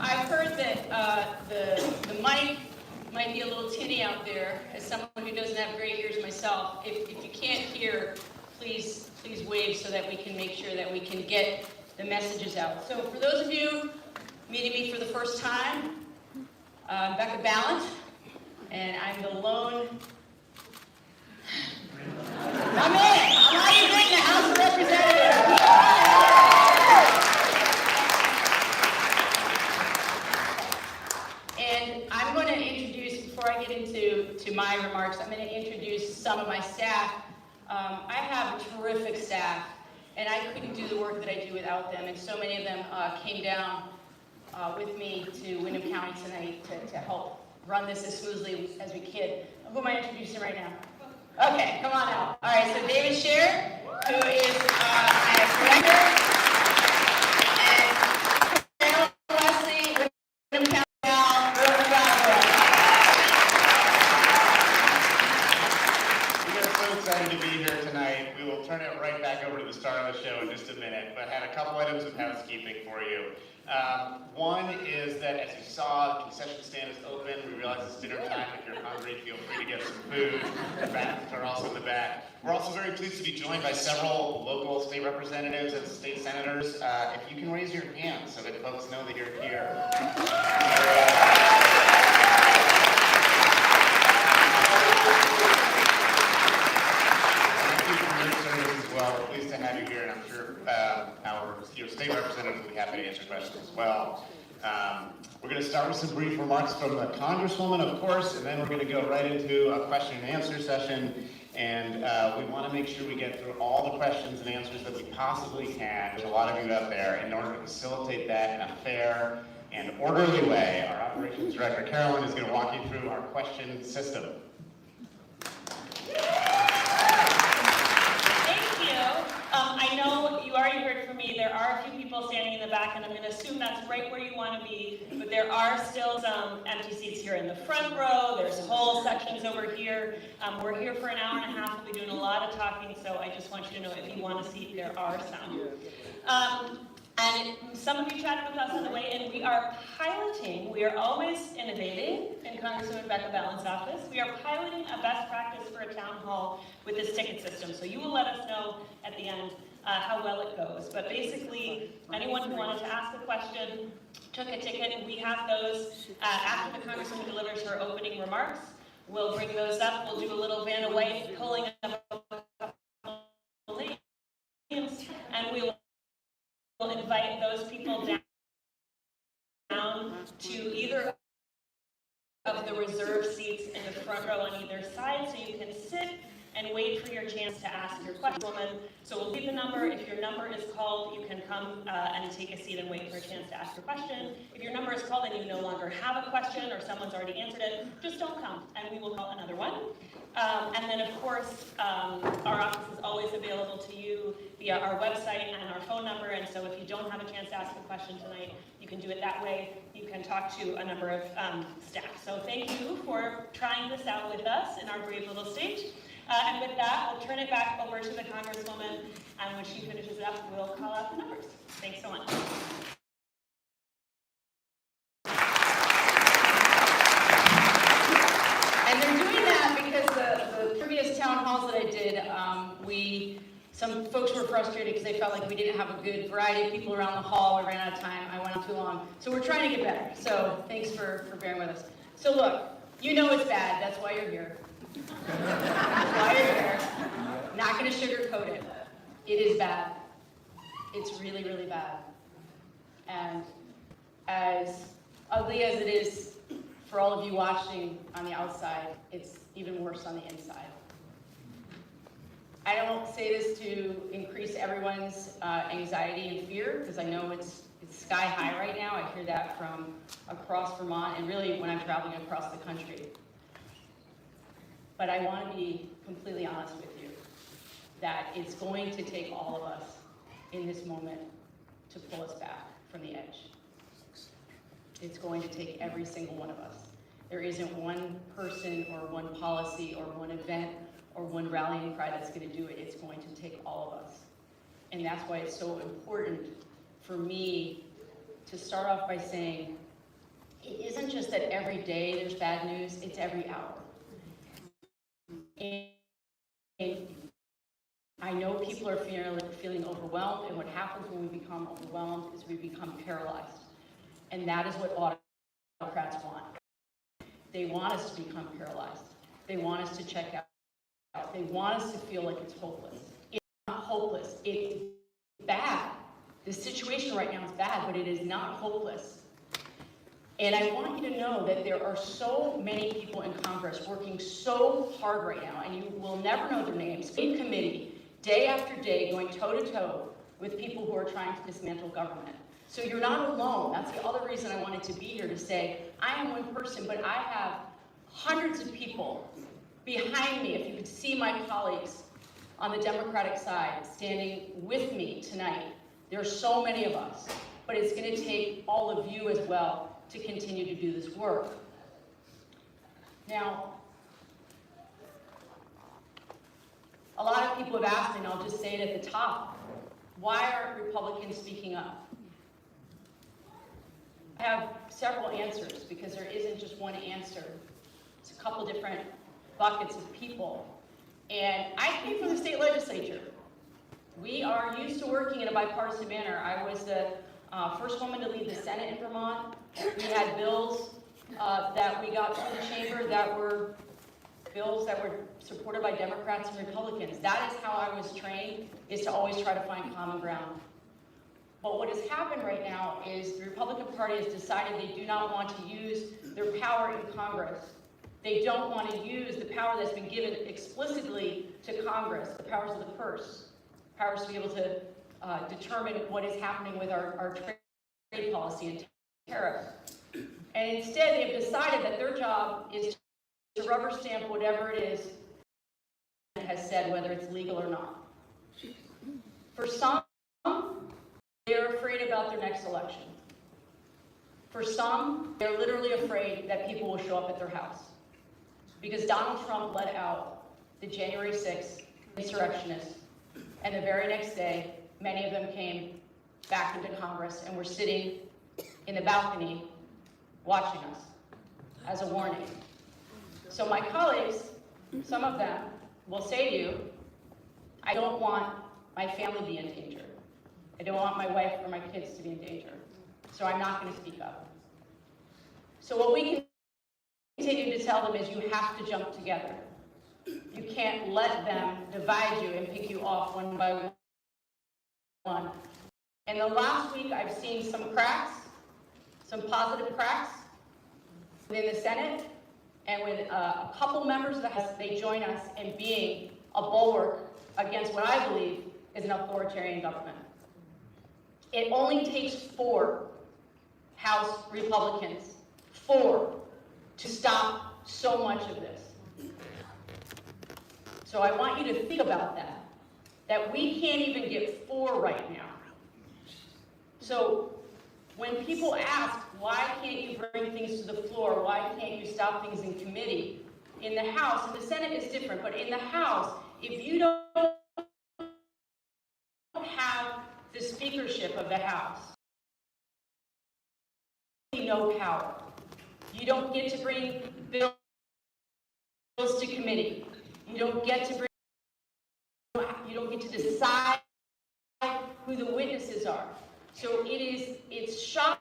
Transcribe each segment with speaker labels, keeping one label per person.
Speaker 1: I've heard that the mic might be a little tinny out there. As someone who doesn't have great ears myself, if you can't hear, please wave so that we can make sure that we can get the messages out. So for those of you meeting me for the first time, I'm Becca Balint, and I'm the lone... I'm not even in the House of Representatives. And I'm going to introduce, before I get into my remarks, I'm going to introduce some of my staff. I have a terrific staff, and I couldn't do the work that I do without them, and so many of them came down with me to Windham County tonight to help run this as smoothly as we can. Who am I introducing right now? Okay, come on out. All right, so David Scher, who is my director, and Carolyn Wesley, Windham County now,
Speaker 2: We are so excited to be here tonight. We will turn it right back over to the start of the show in just a minute, but I had a couple items of housekeeping for you. One is that, as you saw, the concession stand is open. We realize it's dinner time. If you're hungry, feel free to get some food. The bathrooms are also in the back. We're also very pleased to be joined by several local state representatives and state senators. If you can raise your hand so that folks know that you're here. Thank you for your service as well. We're pleased to have you here, and I'm sure our state representatives will be happy to answer questions as well. We're going to start with some brief remarks from the Congresswoman, of course, and then we're going to go right into a question and answer session. And we want to make sure we get through all the questions and answers that we possibly can. There's a lot of you out there. In order to facilitate that in a fair and orderly way, our Operations Director, Carolyn, is going to walk you through our question system.
Speaker 3: I know you already heard from me, there are a few people standing in the back, and I'm going to assume that's right where you want to be, but there are still some empty seats here in the front row. There's whole sections over here. We're here for an hour and a half. We'll be doing a lot of talking, so I just want you to know if you want a seat, there are some. And some of you chatted with us on the way in. We are piloting, we are always innovating in Congresswoman Becca Balint's office. We are piloting a best practice for a town hall with this ticket system. So you will let us know at the end how well it goes. But basically, anyone who wanted to ask a question, took a ticket, we have those after the Congresswoman delivers her opening remarks. We'll bring those up. We'll do a little Vanna White pulling of a couple names, and we will invite those people down to either of the reserved seats in the front row on either side, so you can sit and wait for your chance to ask your question. So we'll leave the number. If your number is called, you can come and take a seat and wait for a chance to ask your question. If your number is called and you no longer have a question or someone's already answered it, just don't come and we will call another one. And then, of course, our office is always available to you via our website and our phone number. And so if you don't have a chance to ask a question tonight, you can do it that way. You can talk to a number of staff. So thank you for trying this out with us in our brave little state. And with that, we'll turn it back over to the Congresswoman, and when she finishes up, we'll call out the numbers. Thanks so much.
Speaker 1: And they're doing that because the previous town halls that I did, some folks were frustrated because they felt like we didn't have a good variety of people around the hall. We ran out of time. I went on too long. So we're trying to get better. So thanks for bearing with us. So look, you know it's bad. That's why you're here. That's why you're here. Not going to sugarcoat it. It is bad. It's really, really bad. And as ugly as it is for all of you watching on the outside, it's even worse on the inside. I don't say this to increase everyone's anxiety and fear, because I know it's sky high right now. I hear that from across Vermont, and really when I'm traveling across the country. But I want to be completely honest with you, that it's going to take all of us in this moment to pull us back from the edge. It's going to take every single one of us. There isn't one person or one policy or one event or one rallying cry that's going to do it. It's going to take all of us. And that's why it's so important for me to start off by saying it isn't just that every day there's bad news, it's every hour. And I know people are feeling overwhelmed, and what happens when we become overwhelmed is we become paralyzed. And that is what autocrats want. They want us to become paralyzed. They want us to check out. They want us to feel like it's hopeless. It's not hopeless. It's bad. The situation right now is bad, but it is not hopeless. And I want you to know that there are so many people in Congress working so hard right now, and you will never know their names, in committee, day after day, going toe-to-toe with people who are trying to dismantle government. So you're not alone. That's the other reason I wanted to be here, to say, I am one person, but I have hundreds of people behind me. If you could see my colleagues on the Democratic side standing with me tonight. There are so many of us, but it's going to take all of you as well to continue to do this work. Now, a lot of people have asked, and I'll just say it at the top, why aren't Republicans speaking up? I have several answers, because there isn't just one answer. It's a couple different buckets of people. And I came from the state legislature. We are used to working in a bipartisan manner. I was the first woman to lead the Senate in Vermont. We had bills that we got through the chamber that were bills that were supported by Democrats and Republicans. That is how I was trained, is to always try to find common ground. But what has happened right now is the Republican Party has decided they do not want to use their power in Congress. They don't want to use the power that's been given explicitly to Congress, the powers of the purse, powers to be able to determine what is happening with our trade policy and tariffs. And instead, they've decided that their job is to rubber stamp whatever it is that has said, whether it's legal or not. For some, they're afraid about their next election. For some, they're literally afraid that people will show up at their house. Because Donald Trump let out the January 6th insurrectionists, and the very next day, many of them came back into Congress and were sitting in the balcony watching us as a warning. So my colleagues, some of them, will say to you, I don't want my family to be in danger. I don't want my wife or my kids to be in danger. So I'm not going to speak up. So what we can continue to tell them is you have to jump together. You can't let them divide you and pick you off one by one. In the last week, I've seen some cracks, some positive cracks within the Senate, and with a couple members of the House, they join us in being a bulwark against what I believe is an authoritarian government. It only takes 4 House Republicans, 4, to stop so much of this. So I want you to think about that we can't even get 4 right now. So when people ask, why can't you bring things to the floor? Why can't you stop things in committee? In the House, and the Senate is different, but in the House, if you don't have the speakership of the House, no power. You don't get to bring bills to committee. You don't get to decide who the witnesses are. So it's shocking.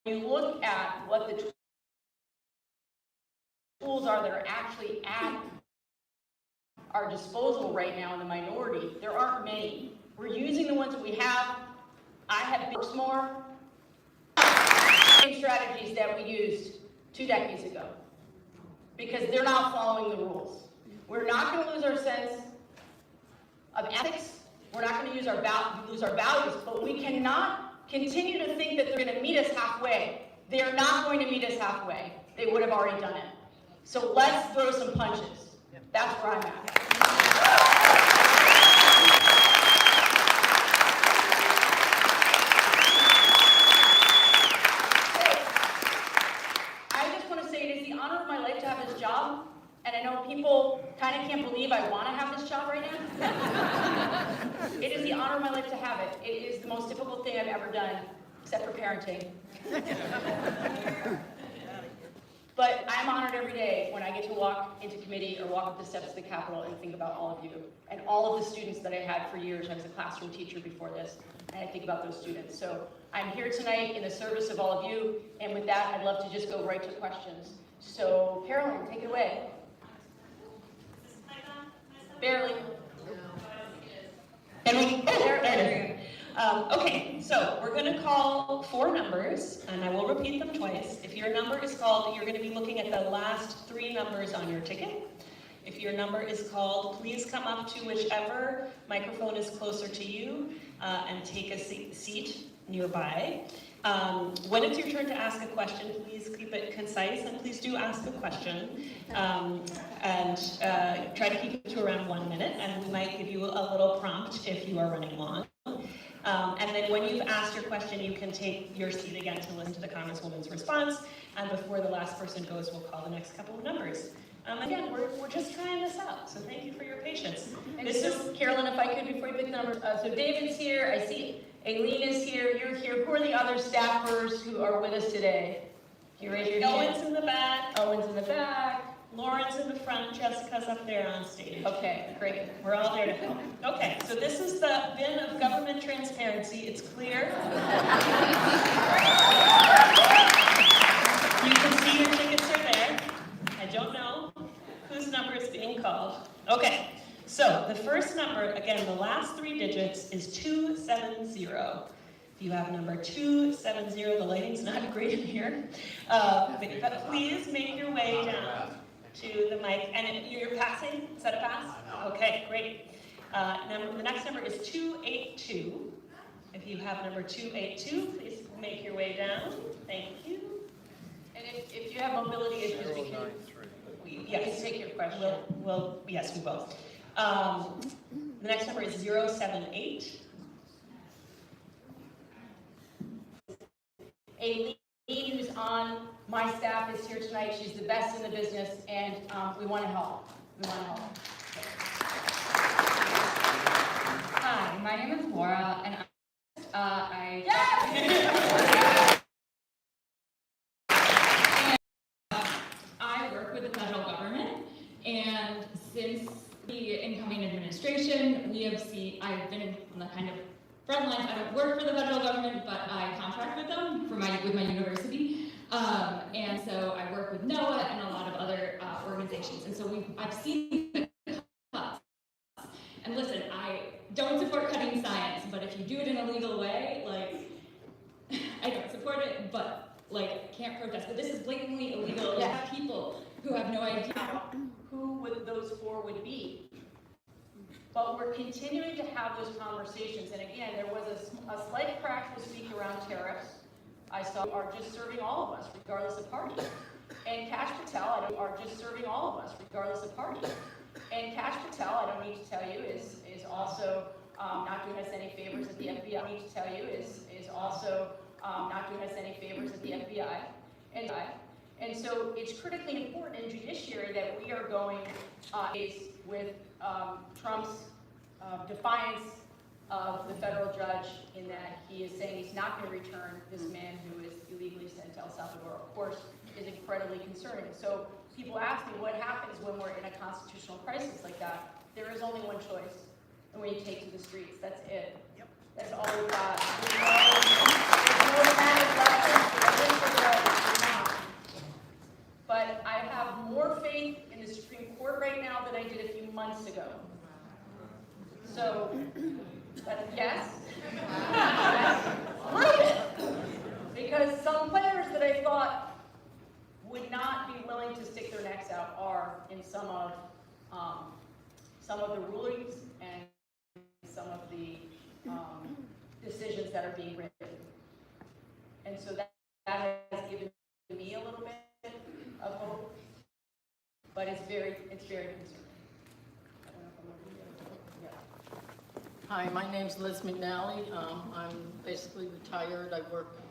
Speaker 1: You look at what the tools are that are actually at our disposal right now in the minority. There aren't many. We're using the ones that we have. I have books more. Same strategies that we used 2 decades ago, because they're not following the rules. We're not going to lose our sense of ethics. We're not going to lose our values, but we cannot continue to think that they're going to meet us halfway. They are not going to meet us halfway. They would have already done it. So let's throw some punches. That's where I'm at. I just want to say it is the honor of my life to have this job, and I know people kind of can't believe I want to have this job right now. It is the honor of my life to to have it. It is the most difficult thing I've ever done, except for parenting. But I'm honored every day when I get to walk into committee or walk up the steps of the Capitol and think about all of you and all of the students that I had for years. I was a classroom teacher before this, and I think about those students. So I'm here tonight in the service of all of you, and with that, I'd love to just go right to questions. So Carolyn, take it away. Barely.
Speaker 3: And we, there. Okay, so we're going to call 4 numbers, and I will repeat them twice. If your number is called, you're going to be looking at the last 3 numbers on your ticket. If your number is called, please come up to whichever microphone is closer to you and take a seat nearby. When it's your turn to ask a question, please keep it concise, and please do ask a question. And try to keep it to around 1 minute, and we might give you a little prompt if you are running long. And then when you've asked your question, you can take your seat again to listen to the Congresswoman's response, and before the last person goes, we'll call the next couple of numbers. Again, we're just trying this out, so thank you for your patience.
Speaker 1: And this is, Carolyn, if I could, before you pick the numbers, so David's here, I see Aileen is here, you're here. Who are the other staffers who are with us today? Can you raise your hand?
Speaker 3: Owen's in the back.
Speaker 1: Owen's in the back.
Speaker 3: Lauren's in the front, Jessica's up there on stage.
Speaker 1: Okay, great.
Speaker 3: We're all there to help. Okay, so this is the bin of government transparency. It's clear. You can see your tickets are there. I don't know whose number is being called. Okay, so the first number, again, the last 3 digits is 270. If you have number 270, the lighting's not great in here, but please make your way down to the mic. And you're passing? Is that a pass? Okay, great. The next number is 282. If you have number 282, please make your way down. Thank you.
Speaker 1: And if you have mobility issues, we can take your question.
Speaker 3: Yes, we will. The next number is 078.
Speaker 1: Aileen, who's on my staff, is here tonight. She's the best in the business, and we want to help.
Speaker 4: Hi, my name is Laura, and I work with the federal government, and since the incoming administration, I've been on the kind of front lines. I don't work for the federal government, but I contract with them with my university, and so I work with NOAA and a lot of other organizations, and so I've seen the cuts. And listen, I don't support cutting science, but if you do it in a legal way, I don't support it, but can't protest. But this is blatantly illegal. You have people who have no idea
Speaker 1: who those 4 would be. But we're continuing to have those conversations. And again, there was a slight crack this week around tariffs. I saw are just serving all of us, regardless of party. And Kash Patel, are just serving all of us, regardless of party. And Kash Patel, I don't need to tell you, is also not doing us any favors at the FBI. I need to tell you is also not doing us any favors at the FBI. And so it's critically important in judiciary that we are going with Trump's defiance of the federal judge in that he is saying he's not going to return this man who is illegally sent to El Salvador, of course, is incredibly concerning. So people ask me what happens when we're in a constitutional crisis like that. There is only one choice, and we take to the streets. That's it. Yep. That's all we've got. There's no magic left. But I have more faith in the Supreme Court right now than I did a few months ago. So, but yes, prove it. Because some players that I thought would not be willing to stick their necks out are in some of the rulings and some of the decisions that are being written. And so that has given me a little bit of hope, but it's very concerning.
Speaker 5: Hi, my name's Liz McNally. I'm basically retired. I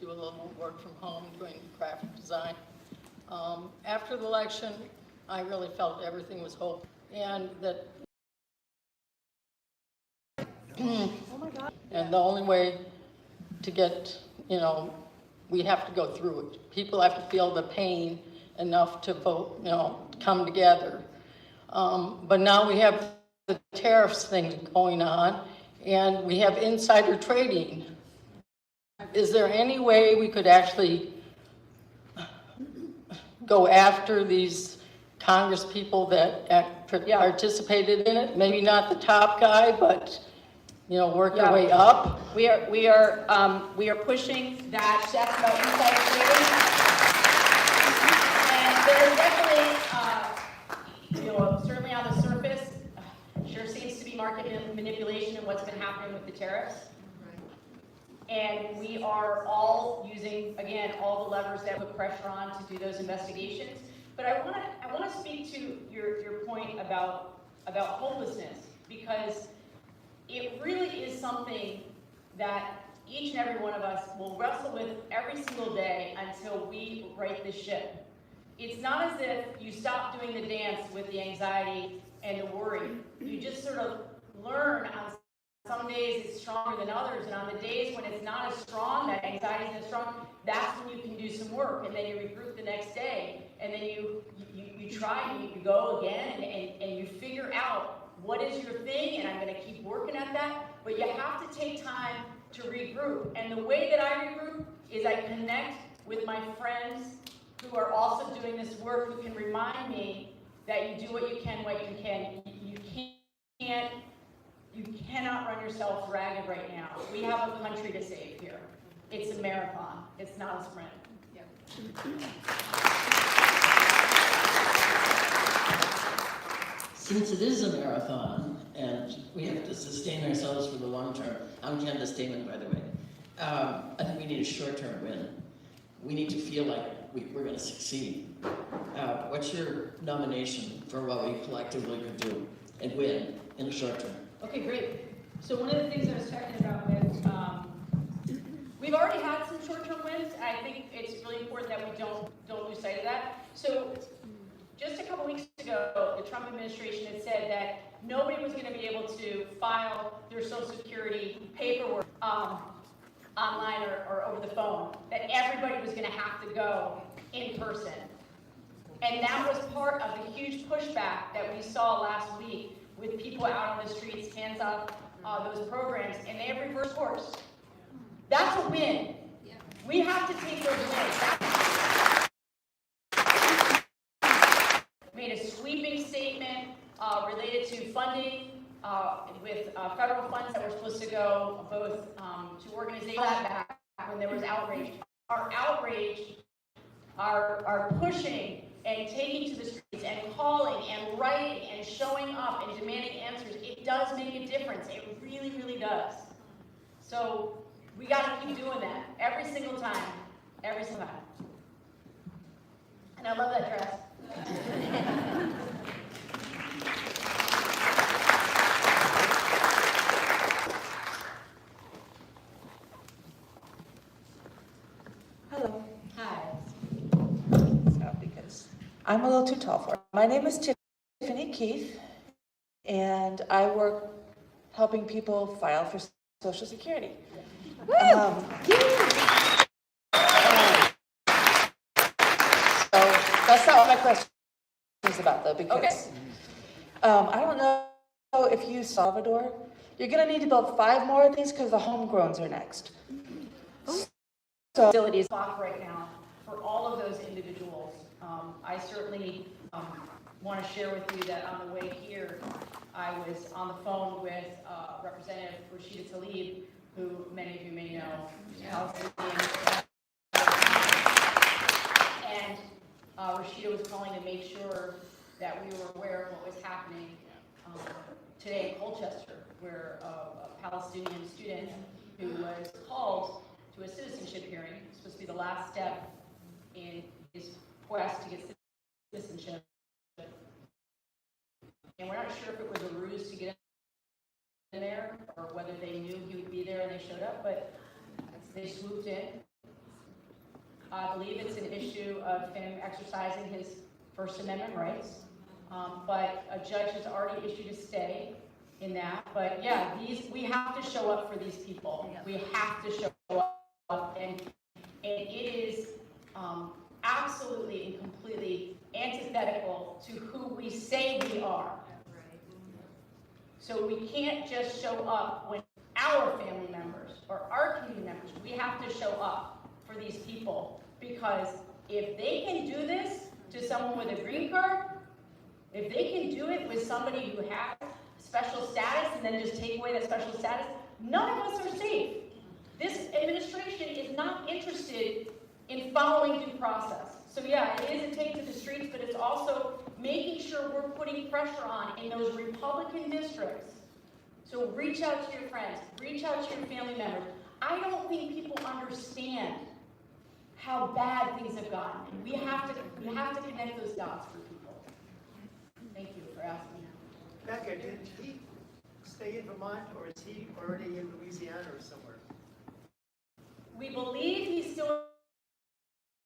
Speaker 5: do a little work from home doing graphic design. After the election, I really felt everything was hope, and that And the only way to get, we have to go through it. People have to feel the pain enough to vote, come together. But now we have the tariffs thing going on, and we have insider trading. Is there any way we could actually go after these Congress people that participated in it? Maybe not the top guy, but, work their way up?
Speaker 1: We are pushing that step about insider trading. And there is definitely, certainly on the surface, sure seems to be market manipulation in what's been happening with the tariffs. And we are all using, again, all the levers that put pressure on to do those investigations. But I want to speak to your point about hopelessness, because it really is something that each and every one of us will wrestle with every single day until we right the ship. It's not as if you stop doing the dance with the anxiety and the worry. You just sort of learn on some days it's stronger than others, and on the days when it's not as strong, that anxiety isn't as strong, that's when you can do some work, and then you regroup the next day, and then you try, and you go again, and you figure out what is your thing, and I'm going to keep working at that, but you have to take time to regroup, and the way that I regroup is I connect with my friends who are also doing this work, who can remind me that you do what you can, You cannot run yourself ragged right now. We have a country to save here. It's a marathon. It's not a sprint.
Speaker 6: Since it is a marathon and we have to sustain ourselves for the long term, I'm the understatement, by the way. I think we need a short-term win. We need to feel like we're going to succeed. What's your nomination for what we collectively could do and win in the short term?
Speaker 1: Okay, great. So one of the things I was talking about with, we've already had some short-term wins. I think it's really important that we don't lose sight of that. So just a couple weeks ago, the Trump administration had said that nobody was going to be able to file their Social Security paperwork online or over the phone, that everybody was going to have to go in person. And that was part of the huge pushback that we saw last week with people out on the streets, hands up, those programs, and they have reversed course. That's a win. We have to take those wins. Made a sweeping statement related to funding with federal funds that were supposed to go both to organizations back when there was outrage. Our outrage, our pushing and taking to the streets and calling and writing and showing up and demanding answers, it does make a difference. It really, really does. So we got to keep doing that every single time, every single time. And I love that dress.
Speaker 7: Hello.
Speaker 1: Hi.
Speaker 7: So, because I'm a little too tall for it. My name is Tiffany Keith, and I work helping people file for Social Security. So that's not what my question is about, though, because I don't know if you, Salvador, you're going to need to build 5 more of these because the homegrowns are next. So
Speaker 1: Facilities blocked right now for all of those individuals. I certainly want to share with you that on the way here, I was on the phone with Representative Rashida Tlaib, who many of you may know, Palestinian. And Rashida was calling to make sure that we were aware of what was happening today in Colchester, where a Palestinian student who was called to a citizenship hearing, supposed to be the last step in his quest to get citizenship. And we're not sure if it was a ruse to get in there or whether they knew he would be there and they showed up, but they swooped in. I believe it's an issue of him exercising his First Amendment rights, but a judge has already issued a stay in that, but yeah, we have to show up for these people. We have to show up, and it is absolutely and completely antithetical to who we say we are. So we can't just show up when our family members or our community members, we have to show up for these people, because if they can do this to someone with a green card, if they can do it with somebody who has special status and then just take away that special status, none of us are safe. This administration is not interested in following due process. So yeah, it is a take to the streets, but it's also making sure we're putting pressure on in those Republican districts. So reach out to your friends, reach out to your family members. I don't think people understand how bad things have gotten. And we have to connect those dots for people. Thank you for asking.
Speaker 8: Becca, did he stay in Vermont, or is he already in Louisiana or somewhere?
Speaker 1: We believe he's still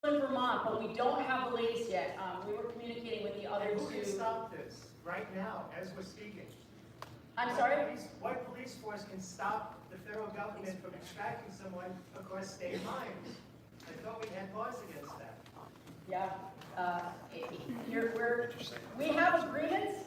Speaker 1: in Vermont, but we don't have the latest yet. We were communicating with the other
Speaker 8: And who can
Speaker 1: two.
Speaker 8: stop this right now, as we're speaking?
Speaker 1: I'm sorry?
Speaker 8: What police force can stop the federal government from extracting someone across state lines? I thought we had laws against that.
Speaker 1: Yeah. We have agreements